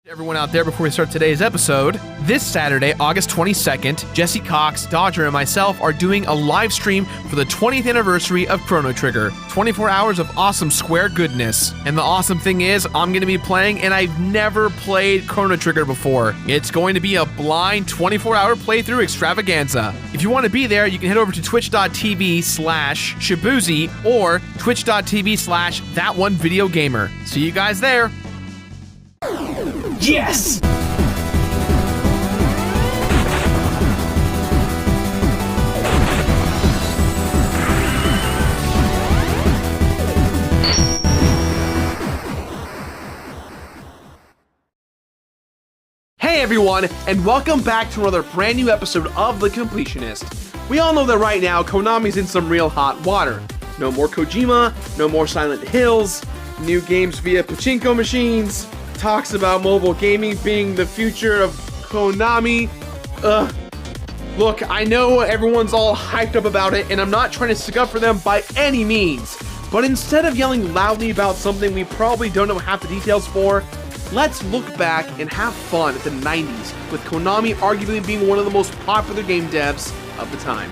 Everyone out there, before we start today's episode, this Saturday, August 22nd, Jesse Cox, Dodger, and myself are doing a live stream for the 20th anniversary of Chrono Trigger. 24 hours of awesome Square goodness. And the awesome thing is, I'm going to be playing, and I've never played Chrono Trigger before. It's going to be a blind 24-hour playthrough extravaganza. If you want to be there, you can head over to twitch.tv/Shibuzi or twitch.tv/ThatOneVideoGamer. See you guys there. Yes! Hey everyone, and welcome back to another brand new episode of The Completionist. We all know that right now, Konami's in some real hot water. No more Kojima, no more Silent Hills, new games via pachinko machines, talks about mobile gaming being the future of Konami. Look, I know everyone's all hyped up about it, and I'm not trying to stick up for them by any means. But instead of yelling loudly about something we probably don't know half the details for, let's look back and have fun at the 90s, with Konami arguably being one of the most popular game devs of the time.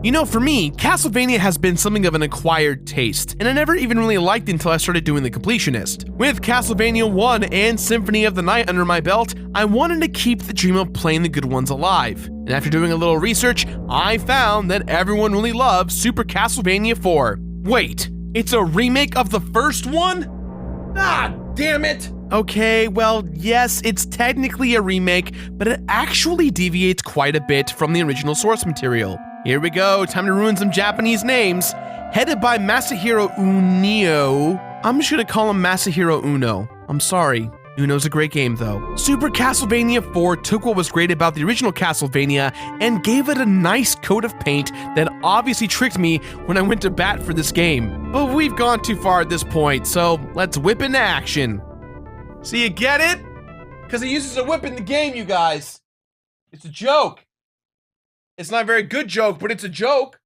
You know, for me, Castlevania has been something of an acquired taste, and I never even really liked it until I started doing The Completionist. With Castlevania 1 and Symphony of the Night under my belt, I wanted to keep the dream of playing the good ones alive. And after doing a little research, I found that everyone really loves Super Castlevania 4. Wait, it's a remake of the first one? Ah, damn it! Okay, well, yes, it's technically a remake, but it actually deviates quite a bit from the original source material. Here we go, time to ruin some Japanese names. Headed by Masahiro Unio. I'm just gonna call him Masahiro Uno. I'm sorry. Uno's a great game though. Super Castlevania 4 took what was great about the original Castlevania and gave it a nice coat of paint that obviously tricked me when I went to bat for this game. But we've gone too far at this point, so let's whip into action. So you get it? Because it uses a whip in the game, you guys. It's a joke. It's not a very good joke, but it's a joke.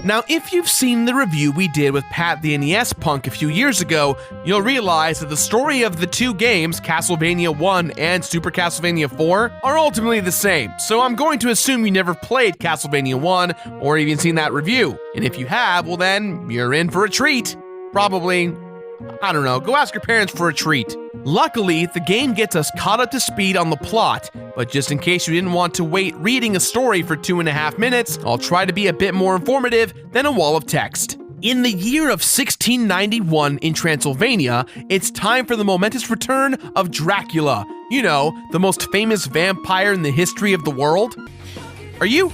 Now, if you've seen the review we did with Pat the NES Punk a few years ago, you'll realize that the story of the two games, Castlevania 1 and Super Castlevania 4, are ultimately the same. So I'm going to assume you never played Castlevania 1 or even seen that review. And if you have, well then, you're in for a treat. Probably. I don't know, go ask your parents for a treat. Luckily, the game gets us caught up to speed on the plot, but just in case you didn't want to wait reading a story for 2.5 minutes, I'll try to be a bit more informative than a wall of text. In the year of 1691 in Transylvania, it's time for the momentous return of Dracula. You know, the most famous vampire in the history of the world. Are you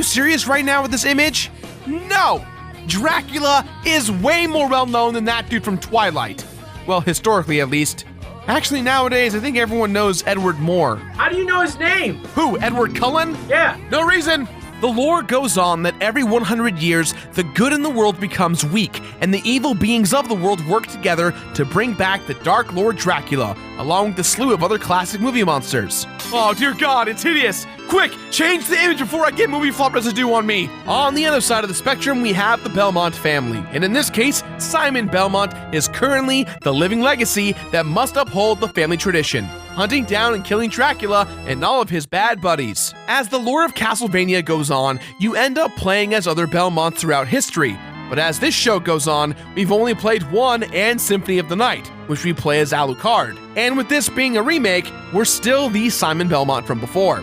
serious right now with this image? No! Dracula is way more well-known than that dude from Twilight. Well, historically at least. Actually, nowadays, I think everyone knows Edward Moore. How do you know his name? Who, Edward Cullen? Yeah. No reason. The lore goes on that every 100 years, the good in the world becomes weak, and the evil beings of the world work together to bring back the Dark Lord Dracula, along with a slew of other classic movie monsters. Oh dear God, it's hideous! Quick, change the image before I get movie flop residue on me! On the other side of the spectrum, we have the Belmont family, and in this case, Simon Belmont is currently the living legacy that must uphold the family tradition, hunting down and killing Dracula and all of his bad buddies. As the lore of Castlevania goes on, you end up playing as other Belmonts throughout history, but as this show goes on, we've only played 1 and Symphony of the Night, which we play as Alucard. And with this being a remake, we're still the Simon Belmont from before.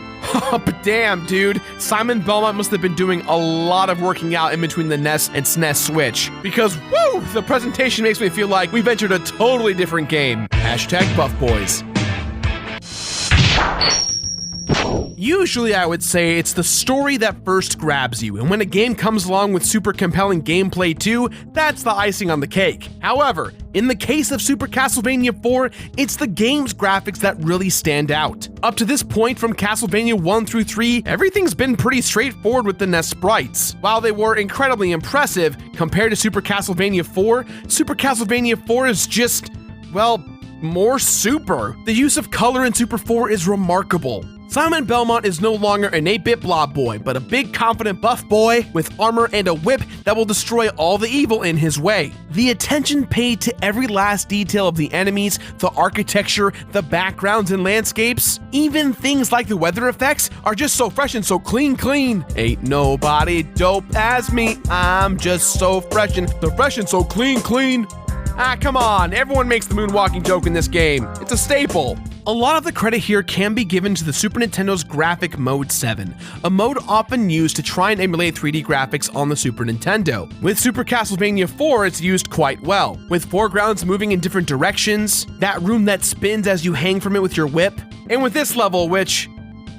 But damn, dude, Simon Belmont must have been doing a lot of working out in between the NES and SNES Switch. Because, woo, the presentation makes me feel like we've entered a totally different game. Hashtag Buff Boys. Usually I would say it's the story that first grabs you, and when a game comes along with super compelling gameplay too, that's the icing on the cake. However, in the case of Super Castlevania 4, it's the game's graphics that really stand out. Up to this point, from Castlevania 1 through 3, everything's been pretty straightforward with the NES sprites. While they were incredibly impressive, compared to Super Castlevania 4, Super Castlevania 4 is just, well, more super. The use of color in Super 4 is remarkable. Simon Belmont is no longer an 8-bit blob boy, but a big confident buff boy with armor and a whip that will destroy all the evil in his way. The attention paid to every last detail of the enemies, the architecture, the backgrounds and landscapes, even things like the weather effects are just so fresh and so clean. Ain't nobody dope as me, I'm just so fresh and so clean. Ah, come on, everyone makes the moonwalking joke in this game. It's a staple. A lot of the credit here can be given to the Super Nintendo's Graphic Mode 7, a mode often used to try and emulate 3D graphics on the Super Nintendo. With Super Castlevania 4, it's used quite well, with foregrounds moving in different directions, that room that spins as you hang from it with your whip, and with this level, which,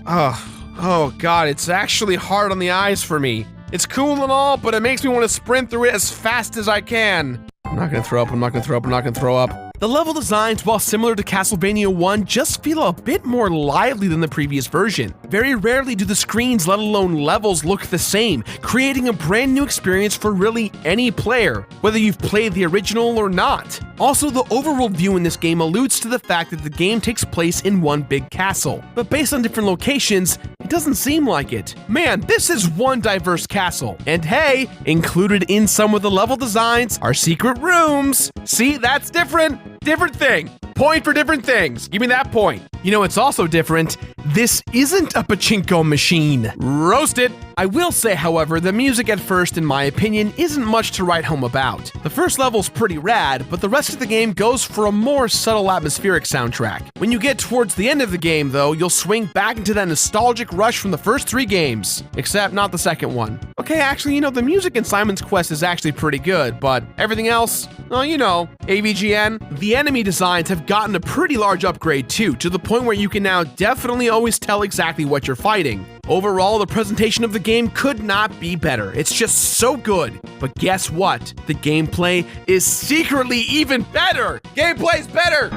oh god, it's actually hard on the eyes for me. It's cool and all, but it makes me want to sprint through it as fast as I can. I'm not gonna throw up. The level designs, while similar to Castlevania 1, just feel a bit more lively than the previous version. Very rarely do the screens, let alone levels, look the same, creating a brand new experience for really any player, whether you've played the original or not. Also, the overworld view in this game alludes to the fact that the game takes place in one big castle, but based on different locations, it doesn't seem like it. Man, this is one diverse castle. And hey, included in some of the level designs are secret rooms. See, that's different. Different thing. Point for different things. Give me that point. You know, it's also different. This isn't a pachinko machine. Roasted. I will say, however, the music at first, in my opinion, isn't much to write home about. The first level's pretty rad, but the rest of the game goes for a more subtle atmospheric soundtrack. When you get towards the end of the game, though, you'll swing back into that nostalgic rush from the first 3 games. Except not the second one. Okay, actually, you know, the music in Simon's Quest is actually pretty good, but everything else, well, you know, AVGN. The enemy designs have gotten a pretty large upgrade too, to the point where you can now definitely always tell exactly what you're fighting. Overall, the presentation of the game could not be better. It's just so good. But guess what? The gameplay is secretly even better! Gameplay's better!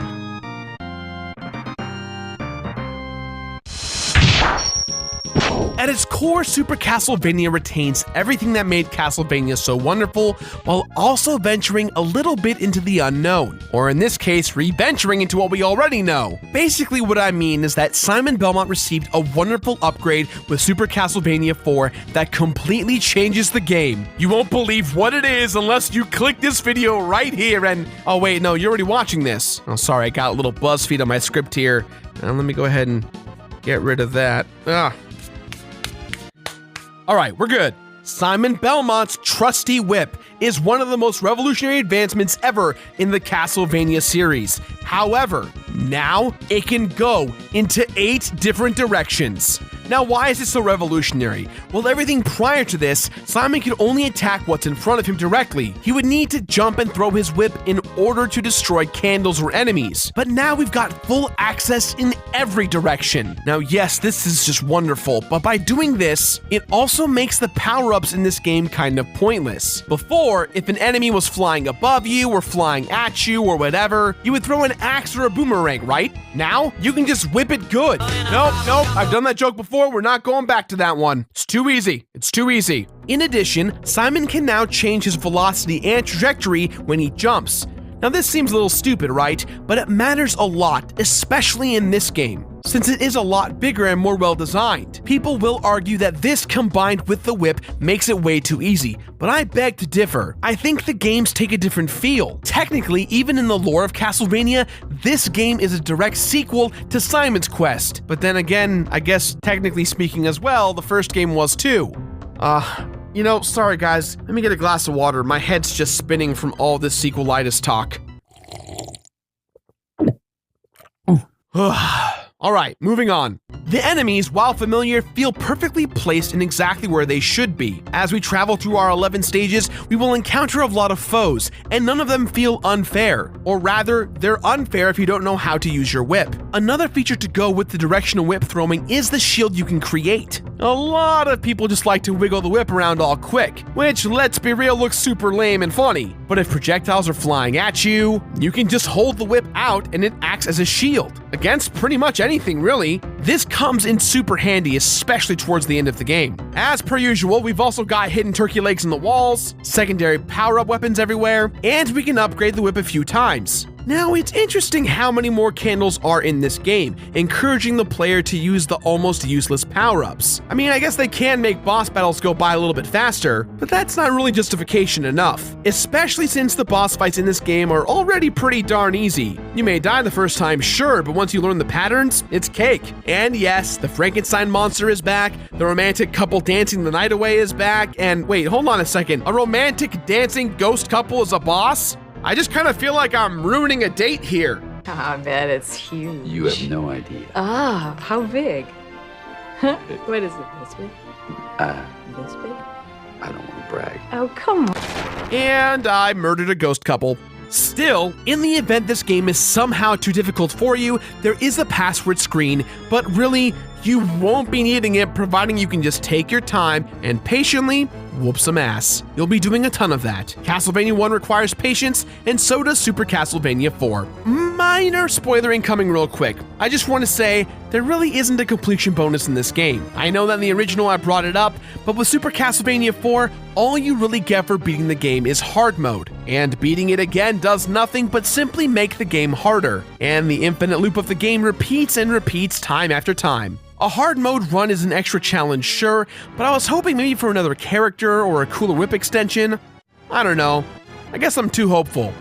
At its core, Super Castlevania retains everything that made Castlevania so wonderful, while also venturing a little bit into the unknown, or in this case, re-venturing into what we already know. Basically, what I mean is that Simon Belmont received a wonderful upgrade with Super Castlevania 4 that completely changes the game. You won't believe what it is unless you click this video right here and... Oh wait, no, you're already watching this. Oh, sorry, I got a little BuzzFeed on my script here. Let me go ahead and get rid of that. Alright, we're good. Simon Belmont's trusty whip is one of the most revolutionary advancements ever in the Castlevania series. However, now it can go into 8 different directions. Now, why is it so revolutionary? Well, everything prior to this, Simon could only attack what's in front of him directly. He would need to jump and throw his whip in order to destroy candles or enemies. But now we've got full access in every direction. Now, yes, this is just wonderful, but by doing this, it also makes the power-ups in this game kind of pointless. Before, if an enemy was flying above you or flying at you or whatever, you would throw an axe or a boomerang, right? Now, you can just whip it good. Nope, I've done that joke before. We're not going back to that one. It's too easy. In addition, Simon can now change his velocity and trajectory when he jumps. Now this seems a little stupid, right? But it matters a lot, especially in this game, since it is a lot bigger and more well designed. People will argue that this combined with the whip makes it way too easy, but I beg to differ. I think the games take a different feel. Technically, even in the lore of Castlevania, this game is a direct sequel to Simon's Quest. But then again, I guess technically speaking as well, the first game was too. You know, sorry guys, let me get a glass of water. My head's just spinning from all this sequelitis talk. Alright, moving on. The enemies, while familiar, feel perfectly placed in exactly where they should be. As we travel through our 11 stages, we will encounter a lot of foes, and none of them feel unfair. Or rather, they're unfair if you don't know how to use your whip. Another feature to go with the directional whip throwing is the shield you can create. A lot of people just like to wiggle the whip around all quick, which, let's be real, looks super lame and funny. But if projectiles are flying at you, you can just hold the whip out and it acts as a shield. Against pretty much anything, really. This comes in super handy, especially towards the end of the game. As per usual, we've also got hidden turkey legs in the walls, secondary power-up weapons everywhere, and we can upgrade the whip a few times. Now, it's interesting how many more candles are in this game, encouraging the player to use the almost useless power-ups. I mean, I guess they can make boss battles go by a little bit faster, but that's not really justification enough, especially since the boss fights in this game are already pretty darn easy. You may die the first time, sure, but once you learn the patterns, it's cake. And yes, the Frankenstein monster is back, the romantic couple dancing the night away is back, and wait, hold on a second, a romantic dancing ghost couple is a boss? I just kind of feel like I'm ruining a date here. I bet it's huge. You have no idea. Ah, how big? What is it, this big? This big? I don't want to brag. Oh, come on. And I murdered a ghost couple. Still, in the event this game is somehow too difficult for you, there is a password screen, but really, you won't be needing it providing you can just take your time and patiently whoop some ass. You'll be doing a ton of that. Castlevania 1 requires patience, and so does Super Castlevania 4. Minor spoiler incoming real quick. I just want to say, there really isn't a completion bonus in this game. I know that in the original I brought it up, but with Super Castlevania 4, all you really get for beating the game is hard mode. And beating it again does nothing but simply make the game harder. And the infinite loop of the game repeats and repeats time after time. A hard mode run is an extra challenge, sure, but I was hoping maybe for another character or a cooler whip extension. I don't know. I guess I'm too hopeful.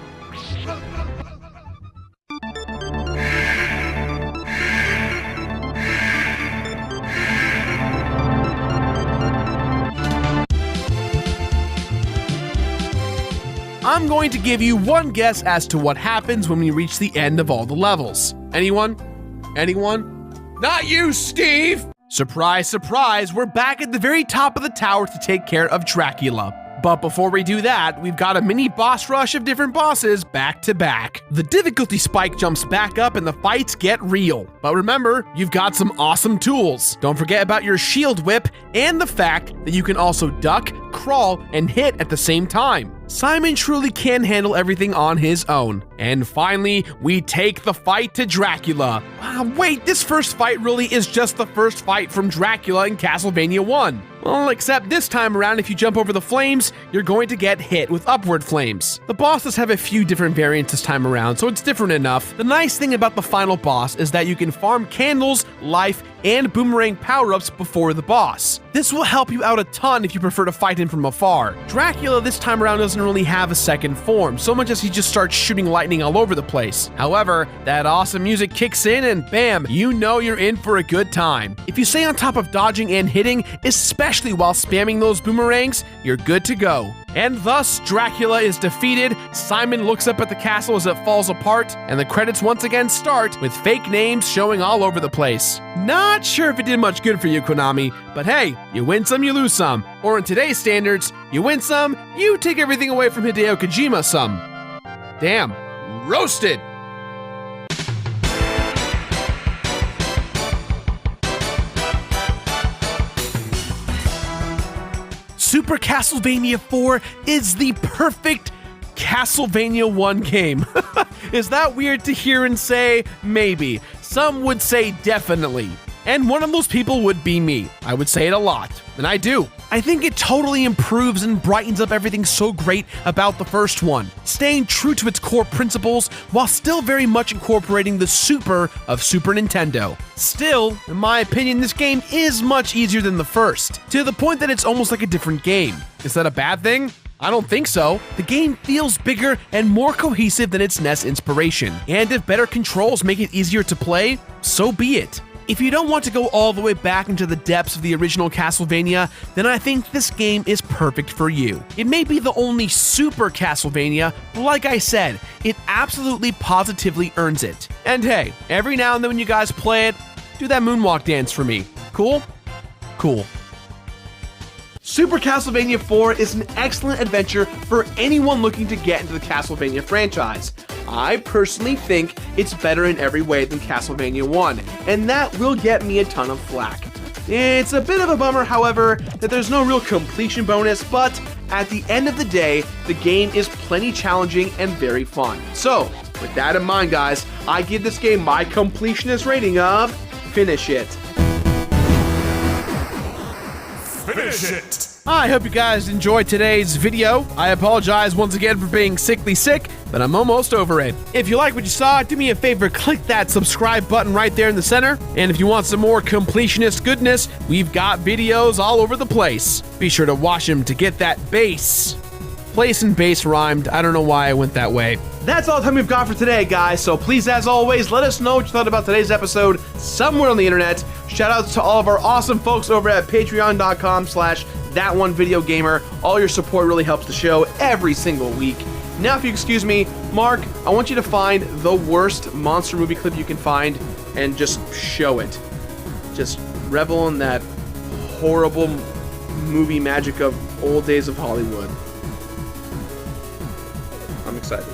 I'm going to give you one guess as to what happens when we reach the end of all the levels. Anyone? Anyone? Not you, Steve! Surprise, surprise, we're back at the very top of the tower to take care of Dracula. But before we do that, we've got a mini boss rush of different bosses back to back. The difficulty spike jumps back up and the fights get real. But remember, you've got some awesome tools. Don't forget about your shield whip and the fact that you can also duck, crawl, and hit at the same time. Simon truly can handle everything on his own. And finally, we take the fight to Dracula. Wait, this first fight really is just the first fight from Dracula in Castlevania 1. Well, except this time around, if you jump over the flames, you're going to get hit with upward flames. The bosses have a few different variants this time around, so it's different enough. The nice thing about the final boss is that you can farm candles, life, and boomerang power-ups before the boss. This will help you out a ton if you prefer to fight him from afar. Dracula this time around doesn't really have a second form, so much as he just starts shooting lightning all over the place. However, that awesome music kicks in and bam, you know you're in for a good time. If you stay on top of dodging and hitting, especially while spamming those boomerangs, you're good to go. And thus, Dracula is defeated, Simon looks up at the castle as it falls apart, and the credits once again start with fake names showing all over the place. Not sure if it did much good for you, Konami, but hey, you win some, you lose some. Or in today's standards, you win some, you take everything away from Hideo Kojima some. Damn, roasted! Super Castlevania 4 is the perfect Castlevania 1 game. Is that weird to hear and say? Maybe. Some would say definitely. And one of those people would be me. I would say it a lot, and I do. I think it totally improves and brightens up everything so great about the first one, staying true to its core principles while still very much incorporating the super of Super Nintendo. Still, in my opinion, this game is much easier than the first, to the point that it's almost like a different game. Is that a bad thing? I don't think so. The game feels bigger and more cohesive than its NES inspiration, and if better controls make it easier to play, so be it. If you don't want to go all the way back into the depths of the original Castlevania, then I think this game is perfect for you. It may be the only Super Castlevania, but like I said, it absolutely positively earns it. And hey, every now and then when you guys play it, do that moonwalk dance for me. Cool? Cool. Super Castlevania 4 is an excellent adventure for anyone looking to get into the Castlevania franchise. I personally think it's better in every way than Castlevania 1, and that will get me a ton of flack. It's a bit of a bummer, however, that there's no real completion bonus, but at the end of the day, the game is plenty challenging and very fun. So, with that in mind, guys, I give this game my completionist rating of finish it. Finish it! I hope you guys enjoyed today's video. I apologize once again for being sickly sick, but I'm almost over it. If you like what you saw, do me a favor, click that subscribe button right there in the center. And if you want some more completionist goodness, we've got videos all over the place. Be sure to watch them to get that bass. Place and bass rhymed. I don't know why I went that way. That's all the time we've got for today, guys. So please, as always, let us know what you thought about today's episode somewhere on the internet. Shout outs to all of our awesome folks over at patreon.com/thatonevideogamer. All your support really helps the show every single week. Now, if you excuse me, Mark, I want you to find the worst monster movie clip you can find and just show it. Just revel in that horrible movie magic of old days of Hollywood. I'm excited.